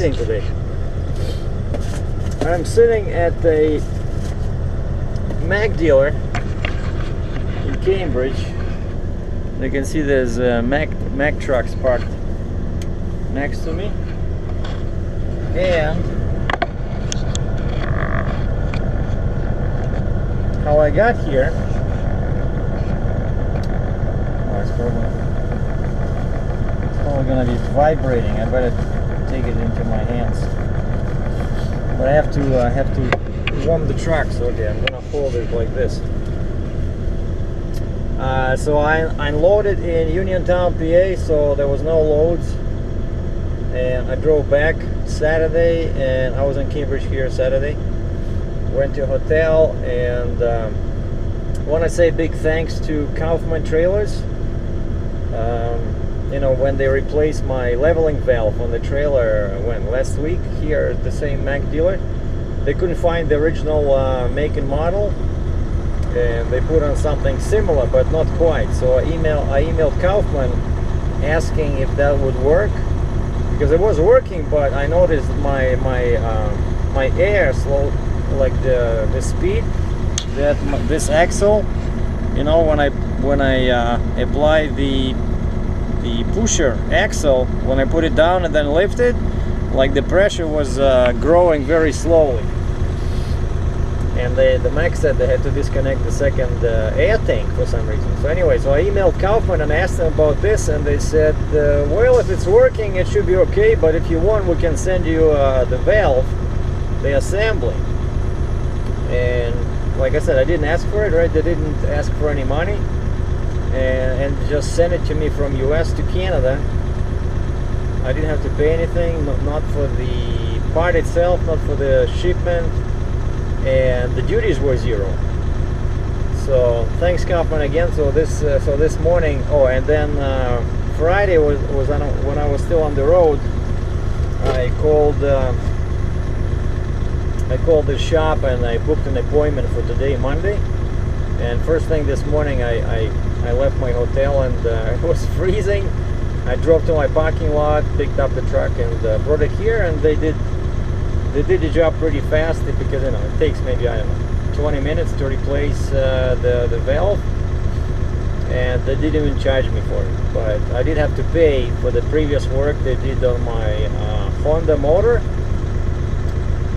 freezing today. I'm sitting at the Mack dealer in Cambridge. You can see there's Mack trucks parked next to me, and how I got here, it's probably gonna be vibrating. I better take it into my hands, but I have to warm the truck, so okay, I'm gonna hold it like this. So I unloaded in Uniontown, PA, so there was no loads, and I drove back Saturday, and I was in Cambridge here Saturday. Went to a hotel, and I want to say big thanks to Kaufman Trailers. You know, when they replaced my leveling valve on the trailer last week here at the same Mack dealer, they couldn't find the original make and model, and they put on something similar but not quite. So I emailed Kaufman asking if that would work, because it was working, but I noticed my air slowed, like the speed that this axle, you know, when I apply the pusher axle, when I put it down and then lift it, like the pressure was growing very slowly. And the Mack said they had to disconnect the second air tank for some reason. So anyway, so I emailed Kaufman and asked them about this, and they said, well, if it's working, it should be okay, but if you want, we can send you the valve, the assembly. And like I said, I didn't ask for it, right? They didn't ask for any money, and just sent it to me from US to Canada. I didn't have to pay anything, not for the part itself, not for the shipment, and the duties were zero. So thanks Kaufman again. So this morning, oh, and then Friday was when I was still on the road, I called the shop and I booked an appointment for today, Monday. And first thing this morning, I left my hotel, and it was freezing. I drove to my parking lot, picked up the truck, and brought it here. And they did the job pretty fast, because you know it takes maybe, I don't know, 20 minutes to replace the valve, and they didn't even charge me for it. But I did have to pay for the previous work they did on my Honda motor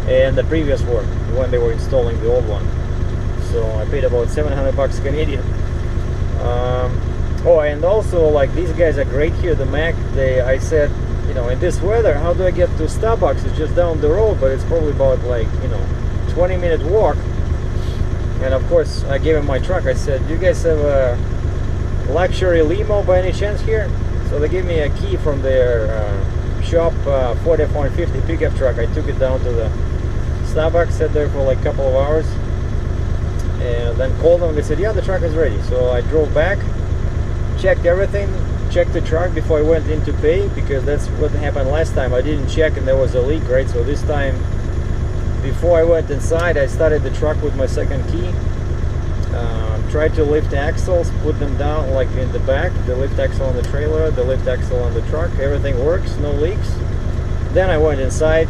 and the previous work when they were installing the old one. So I paid about 700 bucks Canadian. Oh, and also, like, these guys are great here, the Mack. I said, you know, in this weather, how do I get to Starbucks? It's just down the road, but it's probably about, like, you know, 20-minute walk. And of course, I gave him my truck. I said, do you guys have a luxury limo by any chance here? So they gave me a key from their shop, Ford F-150 pickup truck. I took it down to the Starbucks, sat there for like a couple of hours, and then called them. They said, yeah, the truck is ready. So I drove back, checked everything, checked the truck before I went in to pay, because that's what happened last time. I didn't check and there was a leak, right? So this time, before I went inside, I started the truck with my second key, tried to lift axles, put them down like in the back, the lift axle on the trailer, the lift axle on the truck, everything works, no leaks. Then I went inside,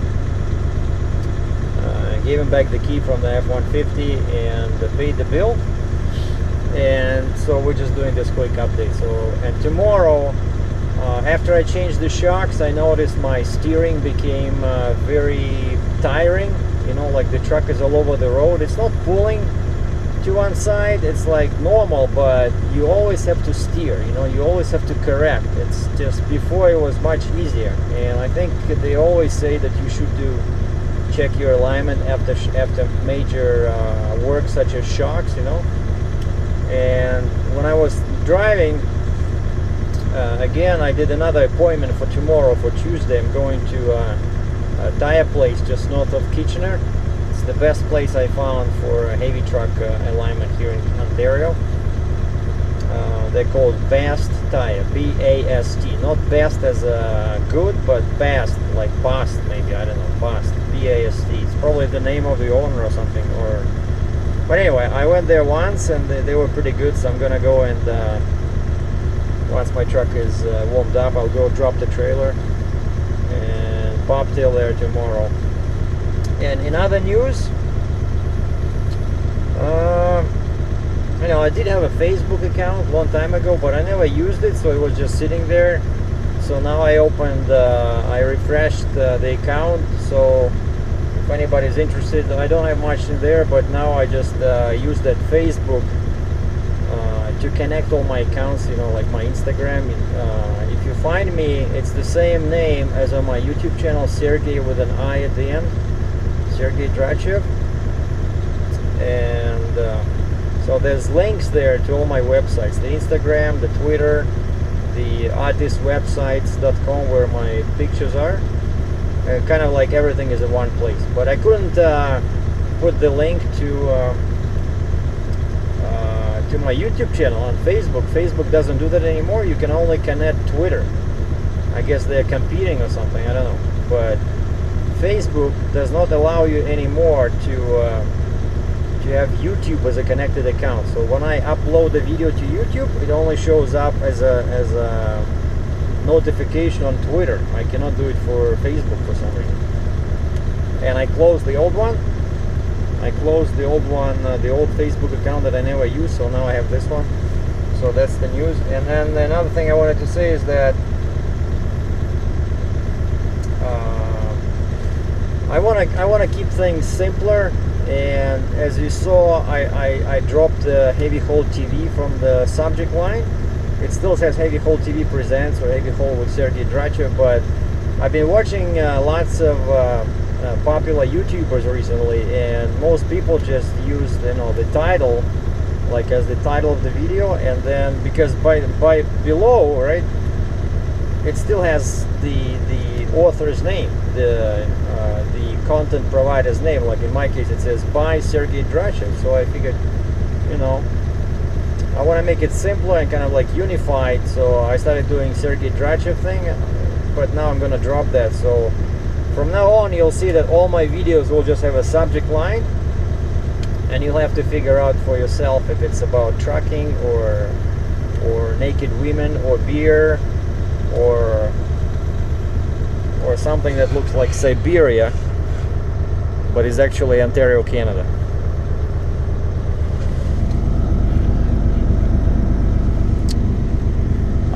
gave him back the key from the F-150 and paid the bill. And so we're just doing this quick update. So, and tomorrow, after I changed the shocks, I noticed my steering became very tiring. You know, like the truck is all over the road. It's not pulling to one side, it's like normal, but you always have to steer, you know, you always have to correct. It's just, before it was much easier. And I think they always say that you should check your alignment after major work such as shocks, you know. And when I was driving, again, I did another appointment for tomorrow, for Tuesday. I'm going to a tire place just north of Kitchener. It's the best place I found for a heavy truck alignment here in Ontario. They're called Bast Tire, B-A-S-T. Not best as good, but Bast, like Bast, maybe, I don't know, Bast, B-A-S-T. It's probably the name of the owner or something. But anyway, I went there once and they were pretty good, so I'm gonna go and once my truck is warmed up, I'll go drop the trailer and bobtail there tomorrow. And in other news, you know, I did have a Facebook account a long time ago, but I never used it, so it was just sitting there. So now I opened, I refreshed the account, so if anybody's interested, I don't have much in there, but now I just use that Facebook to connect all my accounts, you know, like my Instagram. If you find me, it's the same name as on my YouTube channel, Sergei with an I at the end, Sergei DRATCHEV. And so there's links there to all my websites, the Instagram, the Twitter, the artistwebsites.com, where my pictures are. Kind of like everything is in one place. But I couldn't put the link to my YouTube channel on Facebook. Facebook doesn't do that anymore. You can only connect Twitter. I guess they're competing or something, I don't know. But Facebook does not allow you anymore to have YouTube as a connected account. So when I upload a video to YouTube, it only shows up as a notification on Twitter. I cannot do it for Facebook for some reason. And I closed the old one. I closed the old one, the old Facebook account that I never used, so now I have this one. So that's the news. And then another thing I wanted to say is that I want to keep things simpler. And as you saw, I dropped the Heavy Haul TV from the subject line. It still says Heavy Haul TV Presents or Heavy Haul with Sergei DRATCHEV, but I've been watching lots of popular YouTubers recently, and most people just use, you know, the title, like as the title of the video, and then because by below, right, it still has the author's name, the content provider's name. Like in my case, it says by Sergei DRATCHEV. So I figured, you know, I want to make it simpler and kind of like unified. So I started doing Sergei DRATCHEV thing, but now I'm gonna drop that. So from now on, you'll see that all my videos will just have a subject line, and you'll have to figure out for yourself if it's about trucking or naked women or beer or something that looks like Siberia but is actually Ontario, Canada.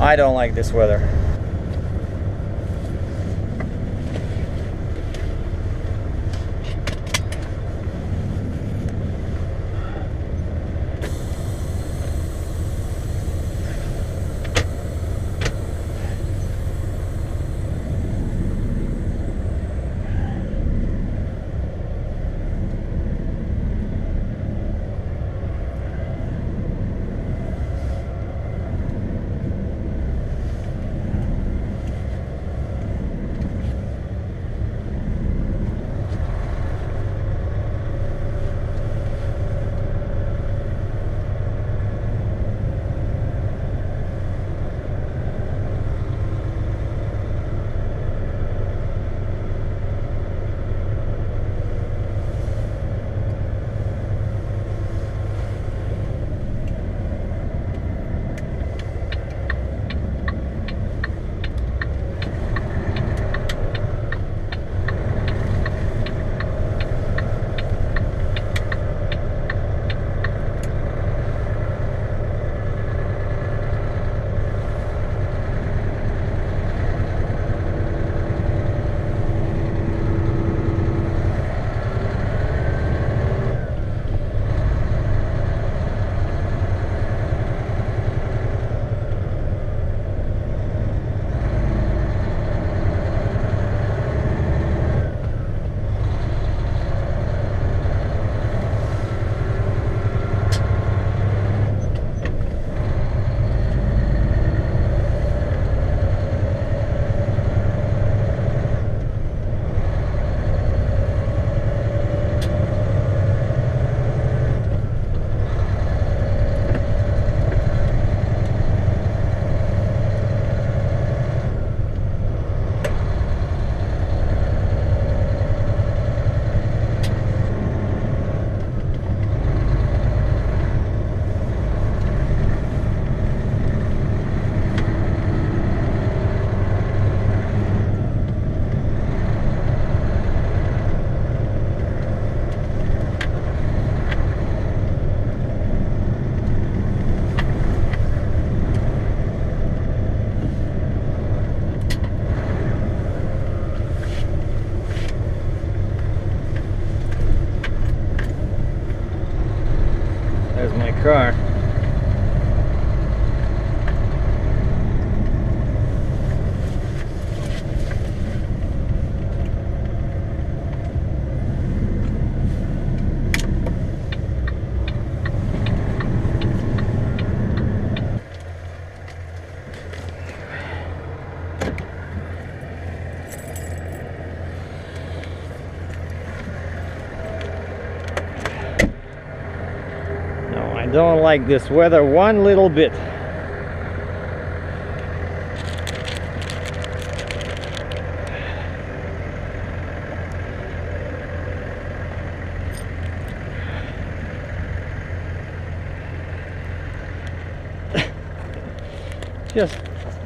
I don't like this weather. my car. I don't like this weather one little bit.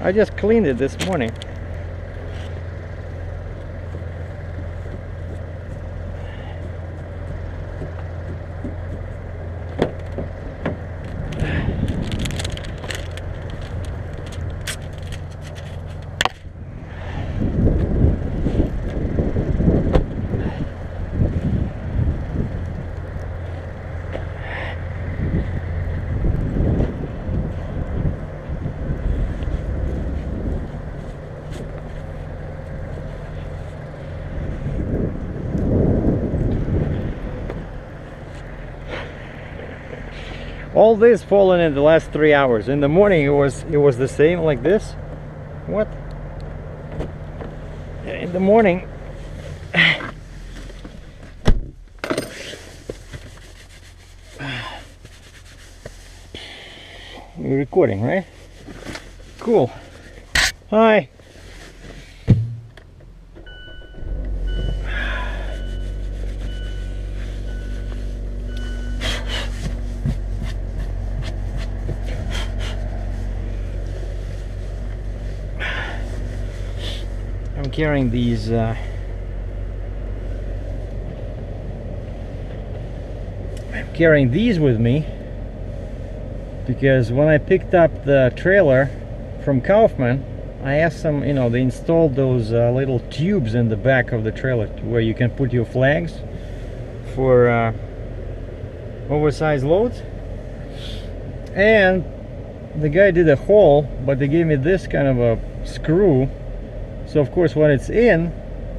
I just cleaned it this morning. All this fallen in the last 3 hours. In the morning it was the same like this. What? In the morning we're recording, right? Cool. Hi. I'm carrying these with me because when I picked up the trailer from Kaufman, I asked them, you know, they installed those little tubes in the back of the trailer where you can put your flags for oversized loads, and the guy did a hole, but they gave me this kind of a screw. So of course when it's in,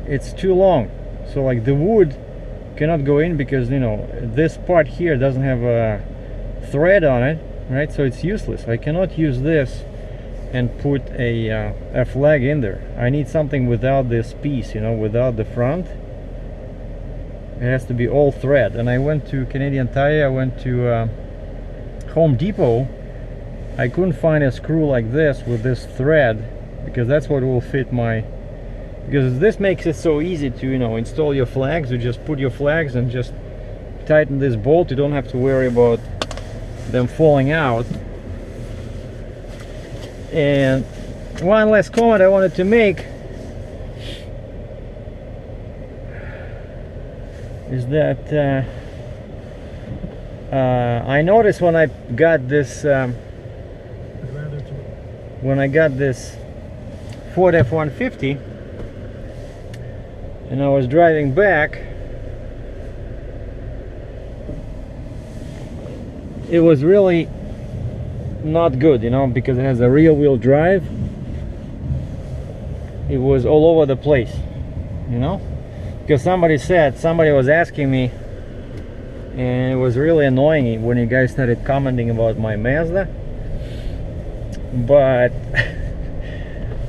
it's too long, so like the wood cannot go in because, you know, this part here doesn't have a thread on it, right? So it's useless. I cannot use this and put a flag in there. I need something without this piece, you know, without the front. It has to be all thread. And I went to Canadian Tire, I went to Home Depot. I couldn't find a screw like this with this thread, because that's what will fit my, because this makes it so easy to, you know, install your flags. You just put your flags and just tighten this bolt. You don't have to worry about them falling out. And one last comment I wanted to make is that I noticed when I got this Ford F-150 and I was driving back, it was really not good, you know, because it has a rear wheel drive. It was all over the place, you know, because somebody was asking me, and it was really annoying when you guys started commenting about my Mazda. But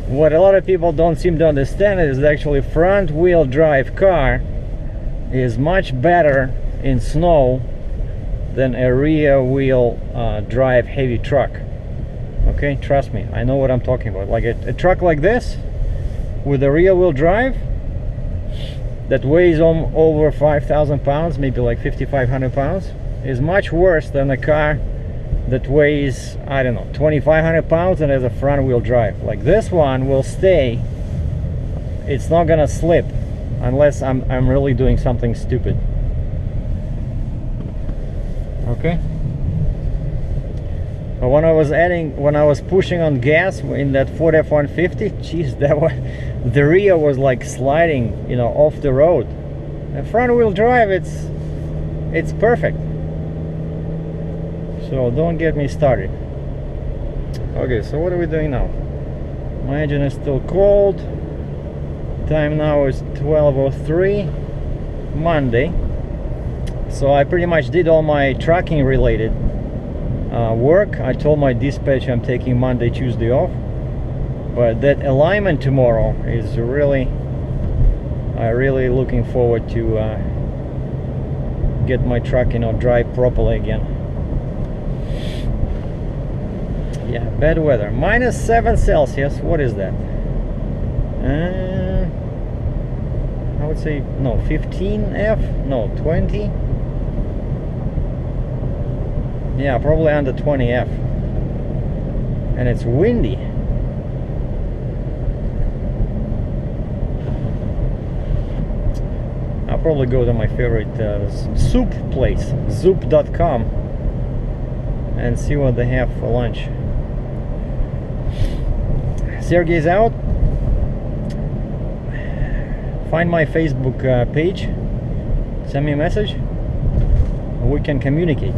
what a lot of people don't seem to understand is that actually front wheel drive car is much better in snow than a rear wheel drive heavy truck. Okay, trust me, I know what I'm talking about. Like a truck like this with a rear wheel drive that weighs over 5,000 pounds, maybe like 5,500 pounds, is much worse than a car that weighs, I don't know, 2,500 pounds and has a front wheel drive. Like this one will stay, it's not gonna slip unless I'm really doing something stupid. Okay, but when I was pushing on gas in that Ford F-150, geez, the rear was like sliding, you know, off the road. The front wheel drive, it's perfect. So don't get me started. Okay, so what are we doing now? My engine is still cold. Time now is 12:03 Monday. So I pretty much did all my tracking related work. I told my dispatch I'm taking Monday, Tuesday off, but that alignment tomorrow is really looking forward to get my truck, you know, drive properly again. Yeah, bad weather. -7 Celsius. What is that? I would say no, 15F, no, 20. Yeah, probably under 20F. And it's windy. I'll probably go to my favorite soup place, soup.com, and see what they have for lunch. Sergei's out. Find my Facebook page, send me a message, we can communicate.